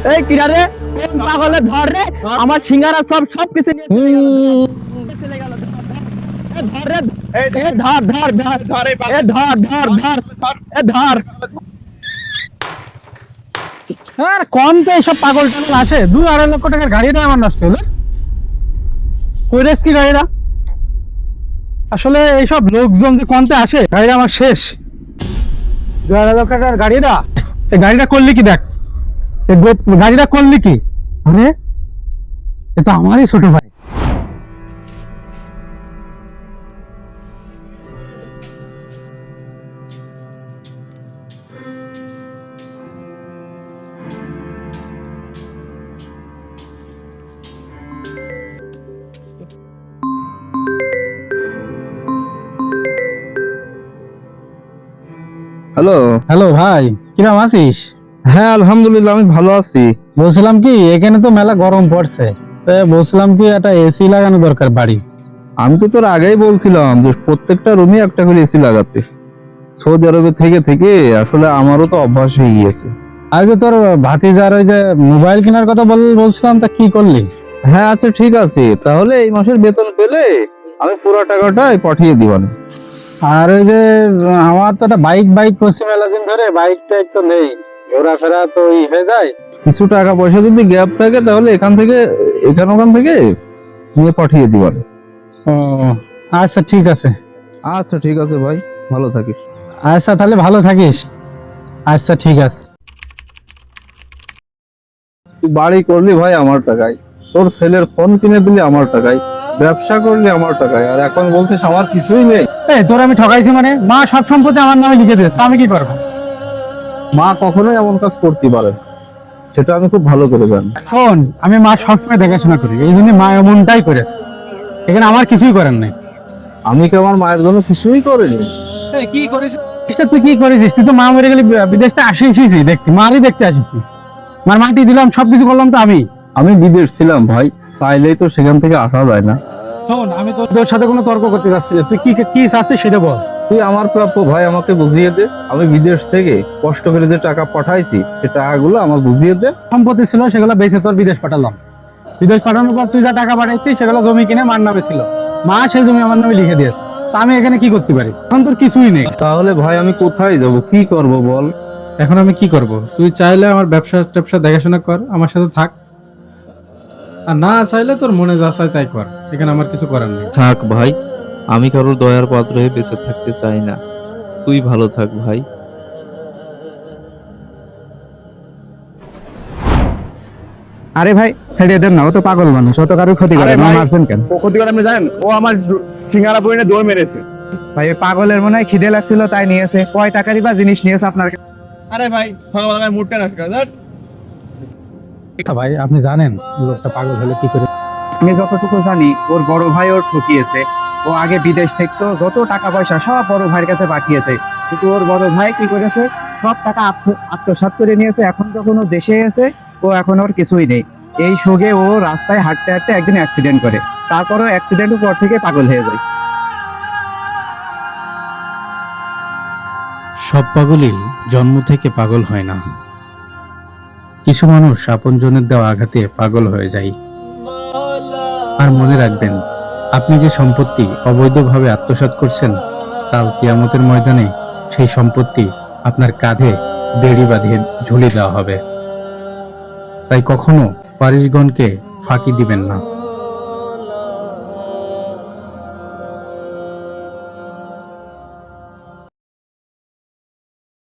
এই কিরা রে, কোন পাগলে ধর রে, আমার সিঙ্গারা সব সব কিছু নিয়ে চলে গেল। ধর রে, ধর ধর ধর ধর, ধর ধর ধর, ধর। আর কম তো এইসব পাগল টাগল আসে, 2-2.5 লক্ষ টাকার গাড়িটা আমার নষ্ট হলো। কই রেস কি গাড়িটা? আসলে এইসব লোকজন যে কমতে আসে, গাড়িটা আমার শেষ। 2-2.5 লক্ষ টাকার গাড়িটা, এই গাড়িটা করলি কি? দেখ গাড়িটা করলি কি? আরে এটা আমারই ছোট ভাই। হ্যালো। হ্যালো ভাই, কিরম আছিস? হ্যাঁ আলহামদুলিল্লাহ, আমি ভালো আছি। বলছিলাম কি, এখানে তো মেলা গরম পড়ছে, তো বলছিলাম কি একটা এসি লাগানো দরকার বাড়ি। আমি তো তোর আগেই বলছিলাম যে প্রত্যেকটা রুমে একটা করে এসি লাগাতে। সৌদি আরবে থেকে থেকে আসলে আমারও তো অভ্যাস হয়ে গিয়েছে। আর যে তোর ভাতিজার ওই যে মোবাইল কেনার কথা বলছিলাম, তা কি করলি? হ্যাঁ আচ্ছা ঠিক আছে, তাহলে এই মাসের বেতন পেলে আমি পুরো টাকাটাই পাঠিয়ে দিবান। আর ওই যে আমার তো একটা বাইক করছি মেলা দিন ধরে, বাইকটা একটু নেই, ঘোরাফেরা তো হয়ে যায়। কিছু টাকা পয়সা যদি গ্যাপ থাকে তাহলে ওখান থেকে নিয়ে পাঠিয়ে দিবান। ও আচ্ছা ঠিক আছে। আচ্ছা ঠিক আছে ভাই, ভালো থাকিস। আচ্ছা তাহলে ভালো থাকিস। আচ্ছা ঠিক আছে। তুই বাড়ি করলি ভাই আমার টাকায়, তোর ছেলের ফোন কিনে দিলি আমার টাকায়, ব্যবসা করলি আমার টাকায়, আর এখন বলছিস আমার কিছুই নেই। এই তোর আমি ঠকাইছি মানে? মা সব সম্পত্তি আমার নামে লিখে দিয়েছে, আমি কি করবো? মা কখনোই এমন কাজ করতে পারে না, সেটা আমি খুব ভালো করে জানি। শোন, আমি মা সবসময় দেখাশোনা করি, এই জন্য মা এমনটাই করেছে, এখানে আমার কিছুই করার নেই। আমি কি আমার মায়ের জন্য কিছুই করিনি? কি করেছিস? তুই কি করেছিস? তুই তো মা মরে গেলি, বিদেশটা আসিস দেখতে, মারই দেখতে আসিস। মার মাটি দিলাম, সবকিছু করলাম তো আমি। আমি বিদেশ ছিলাম ভাই, চাইলেই তো সেখান থেকে আসা যায় না। শোন, আমি তোর সাথে কোনো তর্ক করতে চাচ্ছি না, তুই কি চাচ্ছিস সেটা বল। তুই আমার প্রাপ্য ভাই আমাকে বুঝিয়ে দে। আমি বিদেশ থেকে কষ্ট করে যে টাকা পাঠাইছি সে টাকাগুলো আমার বুঝিয়ে দে। সম্পত্তি ছিল সেগুলো বেঁচে তোর বিদেশ পাঠালাম, বিদেশ পাঠানোর পর তুই যা টাকা পাঠাইছিস সেগুলো জমি কিনে মার নামে ছিল, মা সেই জমি আমার নামে লিখে দিয়েছে। তা আমি এখানে কি করতে পারি? এখন তোর কিছুই নেই। তাহলে ভাই আমি কোথায় যাব, কি করব বল? এখন আমি কি করব? তুই চাইলে আমার ব্যবসা দেখাশোনা কর, আমার সাথে থাক, আর না চাইলে তোর মনে যা চায় তাই কর, এখানে আমার কিছু করার নেই। থাক ভাই, আমি কারোর দয়ার পাত্র হয়ে বেঁচে থাকতে চাই না। তুই ভালো থাক ভাই। আরে ভাই ছেড়ে দেন না, ও তো পাগল মানুষ, ও তো কারোর ক্ষতি করে না। মারছেন কেন? ও ক্ষতি করে আপনি জানেন? ও আমার সিঙ্গারা পরিনে দৌড় মেরেছে। ভাই পাগলের মনে হয় খিদে লাগছিল তাই নিয়েছে। কয় টাকারই বা জিনিস নিয়েছে আপনার? আরে ভাই সকালবেলা মুডটা নষ্ট করে দেন। ভাই আপনি জানেন লোকটা পাগল হলে কি করে? আমি যতটুকু জানি, ওর বড় ভাই ওর ঠকিয়েছে। ও আগে বিদেশ থেকে যত টাকা পয়সা সব বড় ভাইয়ের কাছে পাঠিয়েছে, কিন্তু ওর বড় ভাই কি করেছে, সব টাকা আত্মসাৎ করে নিয়েছে। এখন যখন ও দেশে এসে, ও এখন ওর কিছুই নেই। এই শোকে ও রাস্তায় হাঁটতে হাঁটতে একদিন অ্যাক্সিডেন্ট করে, তারপরও অ্যাক্সিডেন্টের পর থেকে পাগল হয়ে যায়। সব পাগলই জন্ম থেকে পাগল হয় না, কিছু মানুষ আপনজনের দেওয়া আঘাতে পাগল হয়ে যায়। আর মনে রাখবেন, আপনি যে সম্পত্তি অবৈধভাবে আত্মসাৎ করছেন, কাল কিয়ামতের ময়দানে সেই সম্পত্তি আপনার কাঁধে বেড়ি বাঁধিয়ে ঝুলিয়ে দেওয়া হবে। তাই কখনো ওয়ারিশগণকে ফাঁকি দিবেন না।